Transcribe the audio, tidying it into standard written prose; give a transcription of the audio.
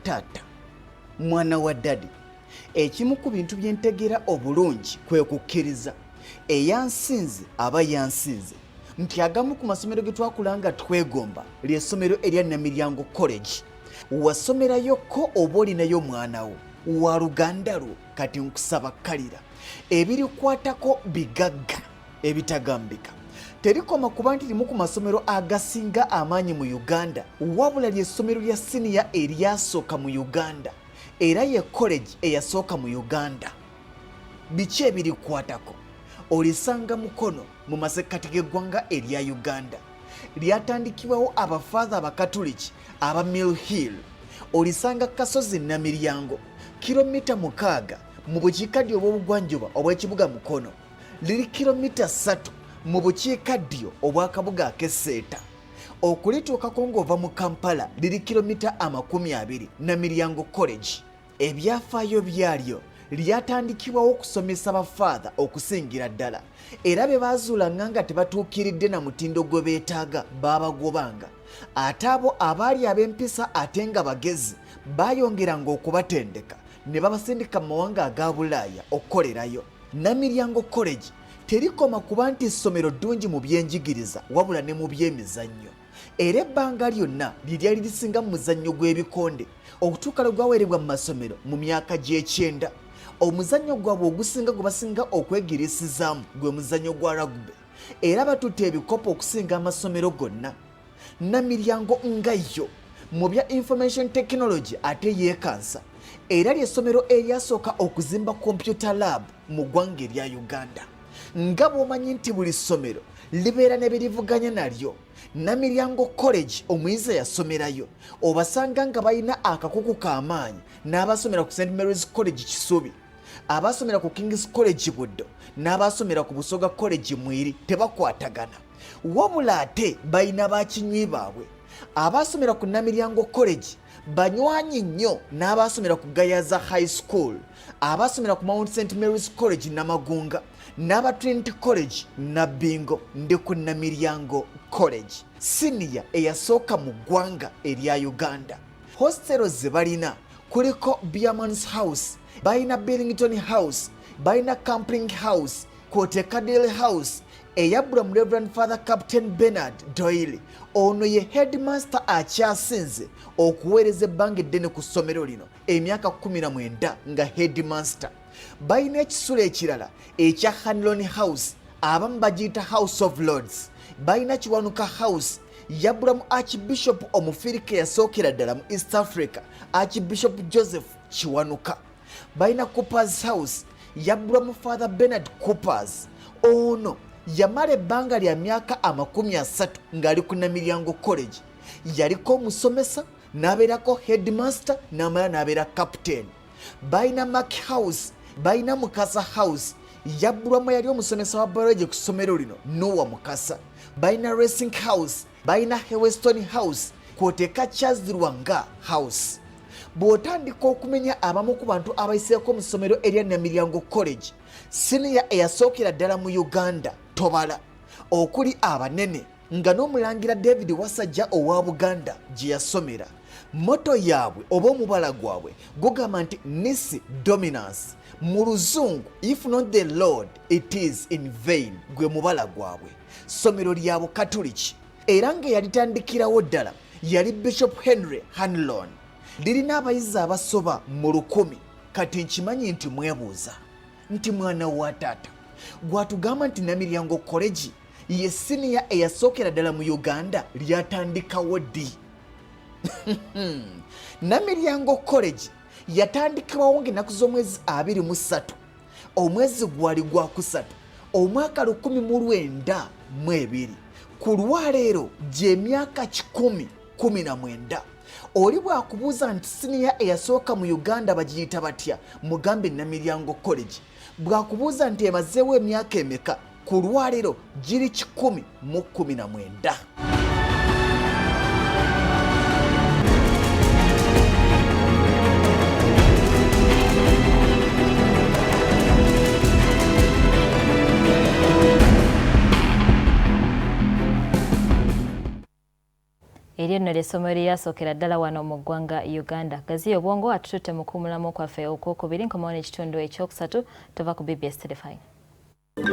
taata mwana wa dadi ekimu ku bintu bye ntegeera obulungi kwe kukkiriza eyansinze aba yansinze nti agamu ku masomero ge twakulanga twegomba ly'essomero erya Namiryango College. Wasomerayoko oba olinayo mwana wo wa luganda lwo kati nkusaba kkalira ebirikwatako bigagga ebitagambika. Terikoma kuba nti limu ku masomero agasinga amaanyi mu Uganda wabula ly'essomero lya siniya eryasooka mu Uganda era ye college eyasooka mu Uganda. Biki ebirikwatako? Olisanga mukono mu masekkati g'eggwanga erya Uganda. Lyatandikibwawo abafaatha abakatuliki aba Mill Hill. Olisanga Kasozi Namiryango kilomita 6 mu bukiikaddyo obw'obugwanjuba obw'ekibuga Mukono. Liri kilomita 3 mu bukiikaddyo obw'akabuga ak'Esseeta. Okulituukako ng'ova mu Kampala liri kilomita 20 Namiryango College. Ebyafaayo byalyo lyatandikibwawo okusomesa bafaatha okusingira ddala era be baazuulanga nga tebatuukiridde na mutindo gwe beetaaga baabagobanga. Ate abo abaali ab'empisa ate nga bagezi baayongeranga okubatendeka ne babasindika mu mawanga aga Bulaaya okukolerayo. Namiryango College terikoma kuba nti ssomero ddungi mu byenjigiriza wabula ne mu by'emizannyo. Era ebbanga lyonna lyali lisinga mu muzannyo gw'ebikonde okutuuka lwe gwaweerebwa mu masomero mu myaka gy'ekyenda. Omuzannyo gwabwe ogusinga gwe basinga okwegirisizaamu gwe muzannyo gwa rugby era batutte ebikopo okusinga amasomero gonna. Namiryango nga yo mu bya information technology ate yeekansa era ly'essomero eryasooka okuzimba computer lab mu ggwanga erya Uganda. Nga bw'omanyi nti buli ssomero libeera ne birivuganya nalyo, Namiryango College omuyizi yasomerayo obasanga nga balina akakuku k'amaanyi n'abasomera ku St Mary's College Kisubi, abasomera ku King's College Buddo n'abasomera ku Busoga College Mwiri tebakwatagana. Wabula ate balina bakinywi baabwe. Abasomera ku Namiryango College banywanyi nnyo n'abasomera ku Gayaza High School, abasomera ku Mount St Mary's College Namagunga n'aba Trinity College Nabbingo ndi ku Namiryango College siniya eyasooka mu ggwanga erya Uganda. Hostelo ze balina kuliko Beerman's House, balina Billington House, balina Camping House, Cadell House eyabbula mu Reverend Father Captain Bernard Doyle. Ono ye headmaster akyasinze okuweereza ebbanga eddene ku ssomero lino emyaka 19 nga headmaster. Balina ekisulo ekirala ekya Hanlon House abamu bagiyita House of Lords. Balina Kiwanuka House yabbulamu Archbishop omufirika yasookera ddala mu East Africa Archbishop Joseph Kiwanuka. Balina Coopers House yabbulamu Father Bernard Coopers. Ono yamala ebbanga lya myaka 30 ng'ali ku Namiryango College. Yaliko omusomesa n'abeerako headmaster n'amala n'abeera captain. Balina Mark House, balina Mukasa House yabbulwamu yali omusomesa wa biology ku ssomero lino Noah Mukasa. Balina Racing House, balina Heweston House kw'oteeka Charles Lwanga House. Bw'otandika okumenya abamu ku bantu abayiseeko mu ssomero erya Namiryango College siniya eyasookera ddala mu Uganda tobala okuli abanene nga n'omulangira David Wasajja owa Buganda gye yasomera. Moto yaabwe oba omubala gwabwe gugamba nti Nisi Dominance mu Luzungu, if not the Lord it is in vain, gwe mubala gwabwe. Ssomero lyabo Katuliki era nga yalitandikirawo ddala yali Bishop Henry Hanlon. Lirina abayizi abasoba mu 1000. Kati nkimanyi nti mwebuuza nti mwana wa taata gwatugamba nti Namiryango College ye siniya eyasookera ddala mu Uganda lyatandikawo ddi? Namiryango College yatandikibwawo ng'ennaku z'omwezi 23 omwezi gwali gwa kusatu omwaka 1912 ku lwaleero gy'emyaka 1019. Oli bwakubuuza nti siniya eyasooka mu Uganda bagiyita batya mugambe Namiryango College. Bwakubuuza nti emazeewo emyaka emeka ku lwaleero giri 1019. Eryo nno ly'essomo lyasookera ddala wano mu ggwanga Uganda. Gaziya Obwongo atututte mu kuumulamu kwaffe okwokubiri nkomawo n'ekitundu ekyokusatu tuva ku BBS Telefine.